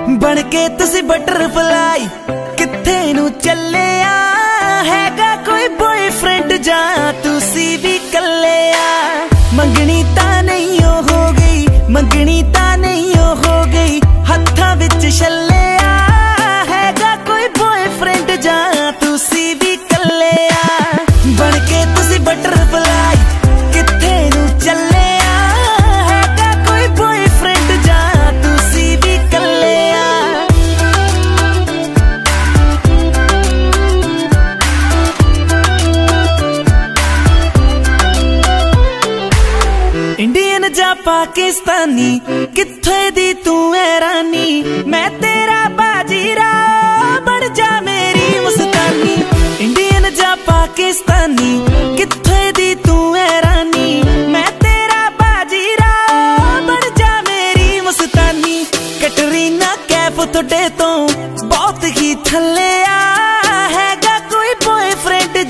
बन के तुसी बटरफ्लाई किथे नू चले हैगा कोई बॉयफ्रेंड जा तुसी भी कले मंगनी ता नहीं हो गई, मंगनी ता नहीं हो गई, हत्था विच छले हैगा कोई बॉयफ्रेंड जा तुसी भी कले बन के तुसी बटरफ्लाई किथे नू चले हैगा कोई बॉयफ्रेंड जा तुसी भी कले इंडियन जा पाकिस्तानी किथे दी तू है रानी, मैं तेरा बाजीराव बन जा मेरी मुस्तानी। इंडियन जा पाकिस्तानी किथे दी तू है रानी, मैं तेरा बाजीराव बन जा मेरी मुस्तानी। कैटरीना कैफ थोड़े तो बहुत ही थले हैगा कोई बॉयफ्रेंड